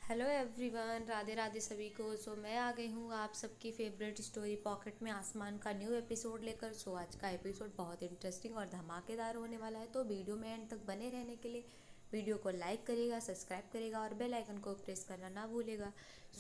Hello everyone, Radhe Radhe सभी को। मैं आ गई हूँ आप सबकी फेवरेट स्टोरी पॉकेट में आसमान का न्यू एपिसोड लेकर। आज का एपिसोड बहुत इंटरेस्टिंग और धमाकेदार होने वाला है, तो वीडियो में एंड तक बने रहने के लिए वीडियो को लाइक करिएगा, सब्सक्राइब करिएगा और बेल आइकन को प्रेस करना ना भूलेगा।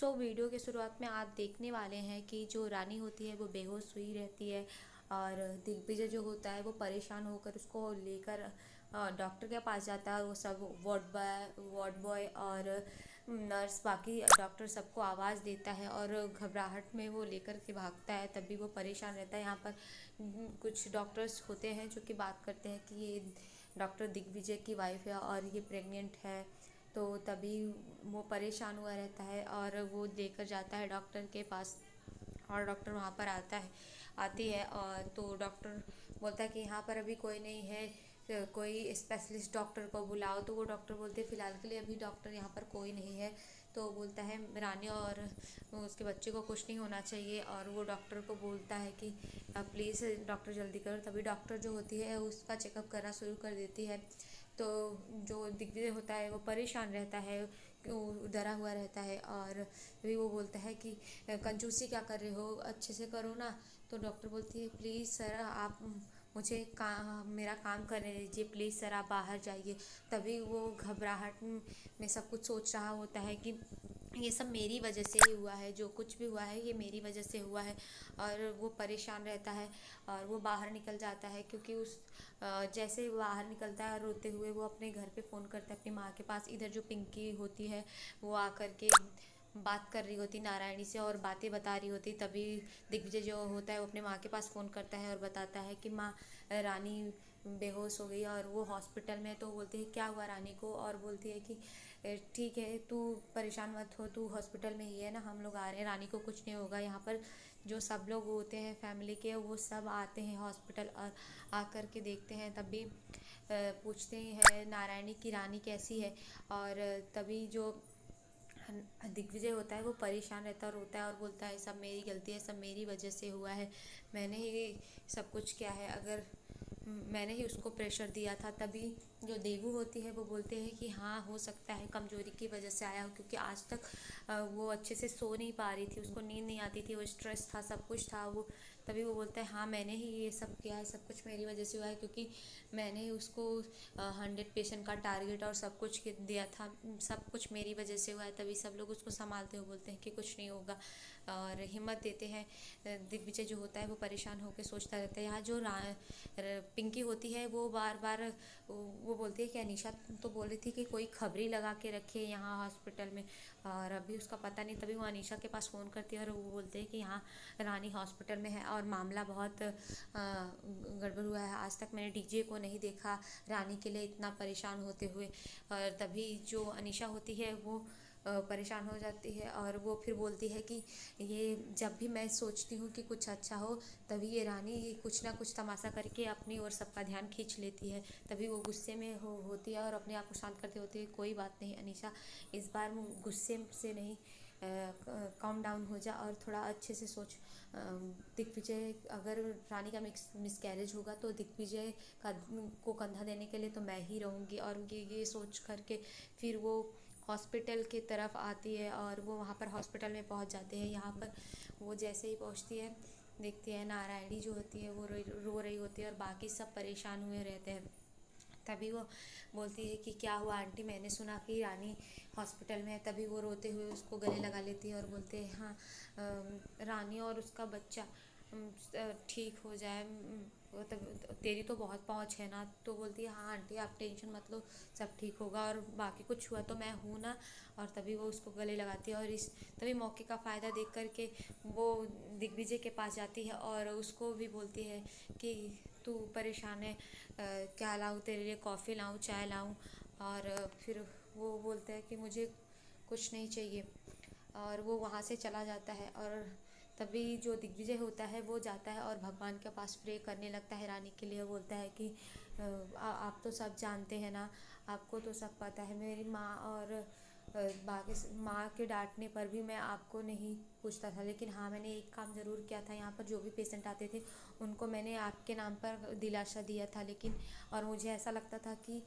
वीडियो के शुरुआत में आप देखने वाले हैं कि जो रानी होती है वो बेहोश हुई रहती है और दिग्विजय जो होता है वो परेशान होकर उसको लेकर डॉक्टर के पास जाता है। वो सब वार्ड बॉय और नर्स बाकी डॉक्टर सबको आवाज़ देता है और घबराहट में वो लेकर के भागता है। तभी वो परेशान रहता है। यहाँ पर कुछ डॉक्टर्स होते हैं जो कि बात करते हैं कि ये डॉक्टर दिग्विजय की वाइफ है और ये प्रेग्नेंट है। तो तभी वो परेशान हुआ रहता है और वो लेकर जाता है डॉक्टर के पास और डॉक्टर वहाँ पर आती है। और तो डॉक्टर बोलता है कि यहाँ पर अभी कोई नहीं है, कोई स्पेशलिस्ट डॉक्टर को बुलाओ। तो वो डॉक्टर बोलते हैं फ़िलहाल के लिए अभी डॉक्टर यहाँ पर कोई नहीं है। तो बोलता है रानी और उसके बच्चे को कुछ नहीं होना चाहिए और वो डॉक्टर को बोलता है कि प्लीज़ डॉक्टर जल्दी करो। तभी डॉक्टर जो होती है उसका चेकअप करना शुरू कर देती है। तो जो दिग्विजय होता है वो परेशान रहता है, डरा हुआ रहता है और तभी वो बोलता है कि कंजूसी क्या कर रहे हो, अच्छे से करो ना। तो डॉक्टर बोलती है प्लीज़ सर आप मुझे मेरा काम करने दीजिए, प्लीज़ सर आप बाहर जाइए। तभी वो घबराहट में सब कुछ सोच रहा होता है कि ये सब मेरी वजह से ही हुआ है, जो कुछ भी हुआ है ये मेरी वजह से हुआ है। और वो परेशान रहता है और वो बाहर निकल जाता है क्योंकि जैसे ही वो बाहर निकलता है रोते हुए वो अपने घर पे फ़ोन करता है अपनी माँ के पास। इधर जो पिंकी होती है वो आकर के बात कर रही होती नारायणी से और बातें बता रही होती। तभी दिग्विजय जो होता है वो अपने माँ के पास फ़ोन करता है और बताता है कि माँ रानी बेहोश हो गई और वो हॉस्पिटल में। तो बोलती है क्या हुआ रानी को, और बोलती है कि ठीक है तू परेशान मत हो, तू हॉस्पिटल में ही है ना, हम लोग आ रहे हैं, रानी को कुछ नहीं होगा। यहाँ पर जो सब लोग होते हैं फैमिली के वो सब आते हैं हॉस्पिटल और आकर के देखते हैं। तभी पूछते हैं नारायणी की रानी कैसी है। और तभी जो दिग्विजय होता है वो परेशान रहता है, रोता है और बोलता है सब मेरी गलती है, सब मेरी वजह से हुआ है, मैंने ही सब कुछ किया है, अगर मैंने ही उसको प्रेशर दिया था। तभी जो देवू होती है वो बोलते हैं कि हाँ हो सकता है कमजोरी की वजह से आया हो, क्योंकि आज तक वो अच्छे से सो नहीं पा रही थी, उसको नींद नहीं आती थी, वो स्ट्रेस था, सब कुछ था वो। तभी वो बोलता है हाँ मैंने ही ये सब किया है, सब कुछ मेरी वजह से हुआ है, क्योंकि मैंने ही उसको 100 पेशेंट का टारगेट और सब कुछ दिया था, सब कुछ मेरी वजह से हुआ है। तभी सब लोग उसको संभालते हुए बोलते हैं कि कुछ नहीं होगा और हिम्मत देते हैं। दिग्विजय जो होता है वो परेशान होकर सोचता रहता है। यहाँ जो पिंकी होती है वो बार बार वो बोलती है कि अनीशा तो बोल रही थी कि कोई खबरी लगा के रखे यहाँ हॉस्पिटल में और अभी उसका पता नहीं। तभी वो अनीशा के पास फ़ोन करती है और वो बोलते हैं कि यहाँ रानी हॉस्पिटल में है और मामला बहुत गड़बड़ हुआ है, आज तक मैंने डीजे को नहीं देखा रानी के लिए इतना परेशान होते हुए। और तभी जो अनीशा होती है वो परेशान हो जाती है और वो फिर बोलती है कि ये जब भी मैं सोचती हूँ कि कुछ अच्छा हो तभी ये रानी ये कुछ ना कुछ तमाशा करके अपनी ओर सबका ध्यान खींच लेती है। तभी वो गुस्से में होती है और अपने आप को शांत करती होती है। कोई बात नहीं अनीशा, इस बार गुस्से से नहीं, काम डाउन हो जा और थोड़ा अच्छे से सोच। दिग्विजय अगर रानी का मिसकैरेज होगा तो दिग्विजय का को कंधा देने के लिए तो मैं ही रहूँगी। और ये सोच करके फिर वो हॉस्पिटल की तरफ आती है और वो वहाँ पर हॉस्पिटल में पहुँच जाते हैं। यहाँ पर वो जैसे ही पहुँचती है देखती है नारायणी जो होती है वो रो रही होती है और बाकी सब परेशान हुए रहते हैं। तभी वो बोलती है कि क्या हुआ आंटी, मैंने सुना कि रानी हॉस्पिटल में है। तभी वो रोते हुए उसको गले लगा लेती है और बोलते हैं हाँ रानी और उसका बच्चा ठीक हो जाए, तब तेरी तो बहुत पहुँच है ना। तो बोलती है हाँ आंटी आप टेंशन मत लो, सब ठीक होगा और बाकी कुछ हुआ तो मैं हूँ ना। और तभी वो उसको गले लगाती है और तभी मौके का फ़ायदा देख करके वो दिग्विजय के पास जाती है और उसको भी बोलती है कि तू परेशान है, क्या लाऊँ तेरे लिए, कॉफ़ी लाऊँ, चाय लाऊँ। और फिर वो बोलता है कि मुझे कुछ नहीं चाहिए और वो वहाँ से चला जाता है। और तभी जो दिग्विजय होता है वो जाता है और भगवान के पास प्रे करने लगता है रानी के लिए। बोलता है कि आप तो सब जानते हैं ना, आपको तो सब पता है, मेरी माँ और बाकी माँ के डांटने पर भी मैं आपको नहीं पूछता था। लेकिन हाँ, मैंने एक काम ज़रूर किया था, यहाँ पर जो भी पेशेंट आते थे उनको मैंने आपके नाम पर दिलासा दिया था। लेकिन और मुझे ऐसा लगता था कि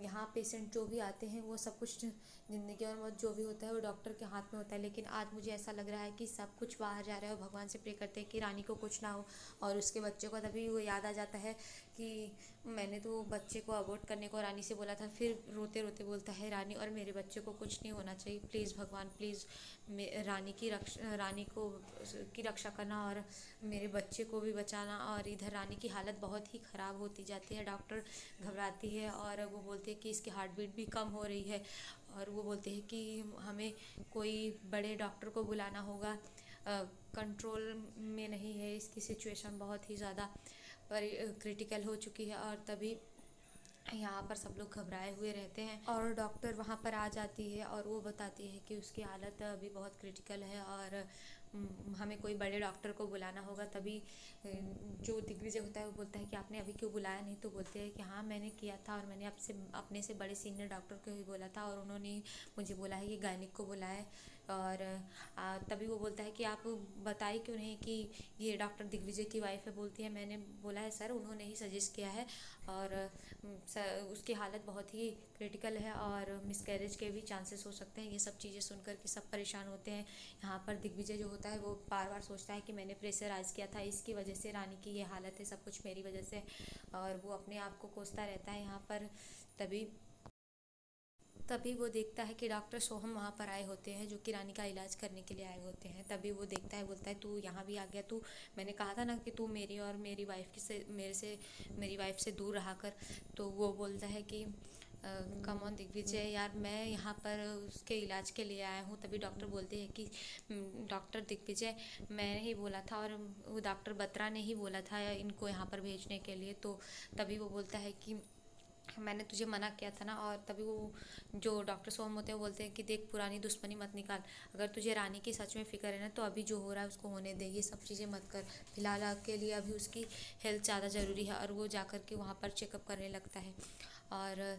यहाँ पेशेंट जो भी आते हैं वो सब कुछ ज़िंदगी और मौत जो भी होता है वो डॉक्टर के हाथ में होता है। लेकिन आज मुझे ऐसा लग रहा है कि सब कुछ बाहर जा रहा है और भगवान से प्रे करते हैं कि रानी को कुछ ना हो। और उसके बच्चे को तभी वो याद आ जाता है कि मैंने तो बच्चे को अबॉर्ट करने को रानी से बोला था। फिर रोते रोते बोलता है, रानी और मेरे बच्चे को कुछ नहीं होना चाहिए, प्लीज़ भगवान प्लीज़ रानी को की रक्षा करना और मेरे बच्चे को भी बचाना। और इधर रानी की हालत बहुत ही ख़राब होती जाती है, डॉक्टर घबराती है और वो बोलते हैं कि इसकी हार्ट बीट भी कम हो रही है। और वो बोलते हैं कि हमें कोई बड़े डॉक्टर को बुलाना होगा, कंट्रोल में नहीं है, इसकी सिचुएशन बहुत ही ज़्यादा क्रिटिकल हो चुकी है। और तभी यहाँ पर सब लोग घबराए हुए रहते हैं और डॉक्टर वहाँ पर आ जाती है और वो बताती है कि उसकी हालत अभी बहुत क्रिटिकल है और हमें कोई बड़े डॉक्टर को बुलाना होगा। तभी जो दिग्विजय होता है वो बोलता है कि आपने अभी क्यों बुलाया नहीं। तो बोलते हैं कि हाँ, मैंने किया था और मैंने आपसे अपने से बड़े सीनियर डॉक्टर को ही बोला था और उन्होंने मुझे बोला है कि गायनिक को बुलाए। और तभी वो बोलता है कि आप बताए क्यों नहीं कि ये डॉक्टर दिग्विजय की वाइफ है। बोलती है, मैंने बोला है सर, उन्होंने ही सजेस्ट किया है और उसकी हालत बहुत ही क्रिटिकल है और मिसकैरेज के भी चांसेस हो सकते हैं। ये सब चीज़ें सुनकर के सब परेशान होते हैं। यहाँ पर दिग्विजय जो होता है वो बार बार सोचता है कि मैंने प्रेशराइज़ किया था, इसकी वजह से रानी की ये हालत है, सब कुछ मेरी वजह से। और वो अपने आप को कोसता रहता है यहाँ पर। तभी तभी वो देखता है कि डॉक्टर सोहम वहाँ पर आए होते हैं, जो कि रानी का इलाज करने के लिए आए होते हैं। तभी वो देखता है, बोलता है, तू यहाँ भी आ गया, तू मैंने कहा था ना कि तू मेरी और मेरी वाइफ से मेरी वाइफ से दूर रहा कर। तो वो बोलता है कि कम ऑन दिग्विजय यार, मैं यहाँ पर उसके इलाज के लिए आया हूँ। तभी डॉक्टर बोलते हैं कि डॉक्टर दिग्विजय, मैंने ही बोला था और वो डॉक्टर बत्रा ने ही बोला था इनको यहाँ पर भेजने के लिए। तो तभी वो बोलता है कि मैंने तुझे मना किया था ना। और तभी वो जो डॉक्टर सोहम होते हैं वो बोलते हैं कि देख, पुरानी दुश्मनी मत निकाल, अगर तुझे रानी की सच में फ़िक्र है ना तो अभी जो हो रहा है उसको होने दे, ये सब चीज़ें मत कर। फिलहाल के लिए अभी उसकी हेल्थ ज़्यादा ज़रूरी है। और वो जा कर के वहाँ पर चेकअप करने लगता है और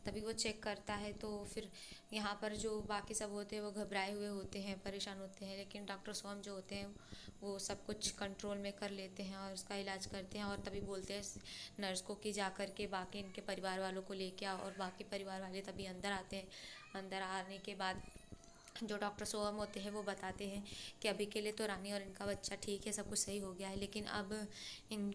तभी वो चेक करता है। तो फिर यहाँ पर जो बाकी सब होते हैं वो घबराए हुए होते हैं, परेशान होते हैं। लेकिन डॉक्टर सोहम जो होते हैं वो सब कुछ कंट्रोल में कर लेते हैं और उसका इलाज करते हैं। और तभी बोलते हैं नर्स को कि जा कर के बाकी इनके परिवार वालों को लेके आओ। और बाकी परिवार वाले तभी अंदर आते हैं। अंदर आने के बाद जो डॉक्टर सोहम होते हैं वो बताते हैं कि अभी के लिए तो रानी और इनका बच्चा ठीक है, सब कुछ सही हो गया है, लेकिन अब इन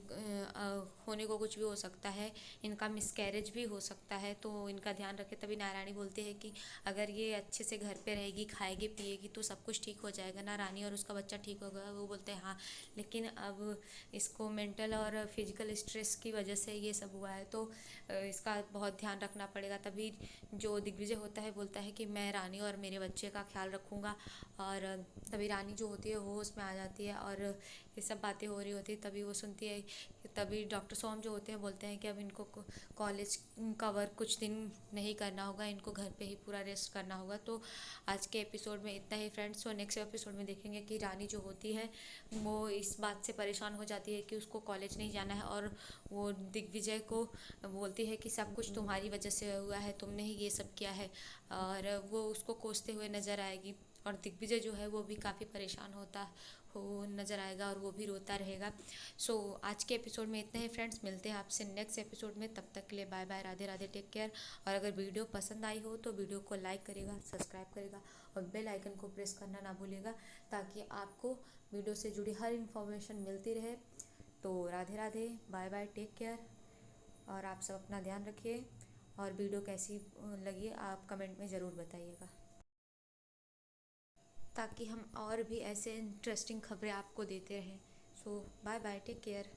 होने को कुछ भी हो सकता है, इनका मिसकैरेज भी हो सकता है, तो इनका ध्यान रखें। तभी नारायणी बोलते हैं कि अगर ये अच्छे से घर पे रहेगी, खाएगी पिएगी तो सब कुछ ठीक हो जाएगा ना, रानी और उसका बच्चा ठीक होगा। वो बोलते हैं हाँ, लेकिन अब इसको मेंटल और फिजिकल स्ट्रेस की वजह से ये सब हुआ है, तो इसका बहुत ध्यान रखना पड़ेगा। तभी जो दिग्विजय होता है बोलता है कि मैं रानी और मेरे बच्चे का ख्याल रखूँगा। और तभी रानी जो होती है वो होश में आ जाती है और ये सब बातें हो रही होती है। तभी वो सुनती है। तभी डॉक्टर सोहम जो होते हैं बोलते हैं कि अब इनको कॉलेज का वर्क कुछ दिन नहीं करना होगा, इनको घर पे ही पूरा रेस्ट करना होगा। तो आज के एपिसोड में इतना ही फ्रेंड्स। तो नेक्स्ट एपिसोड में देखेंगे कि रानी जो होती है वो इस बात से परेशान हो जाती है कि उसको कॉलेज नहीं जाना है और वो दिग्विजय को बोलती है कि सब कुछ तुम्हारी वजह से हुआ है, तुमने ही ये सब किया है। और वो उसको कोसते हुए नज़र आएगी और दिग्विजय जो है वो भी काफ़ी परेशान होता हो नज़र आएगा और वो भी रोता रहेगा। सो आज के एपिसोड में इतना ही फ्रेंड्स, मिलते हैं आपसे नेक्स्ट एपिसोड में। तब तक के लिए bye bye, Radhe Radhe, take care. और अगर वीडियो पसंद आई हो तो वीडियो को लाइक करेगा, सब्सक्राइब करेगा और बेल आइकन को प्रेस करना ना भूलेगा, ताकि आपको वीडियो से जुड़ी हर इन्फॉर्मेशन मिलती रहे। तो Radhe Radhe, bye bye, take care और आप सब अपना ध्यान रखिए। और वीडियो कैसी लगी आप कमेंट में ज़रूर बताइएगा, ताकि हम और भी ऐसे इंटरेस्टिंग खबरें आपको देते रहें। सो बाय बाय, टेक केयर।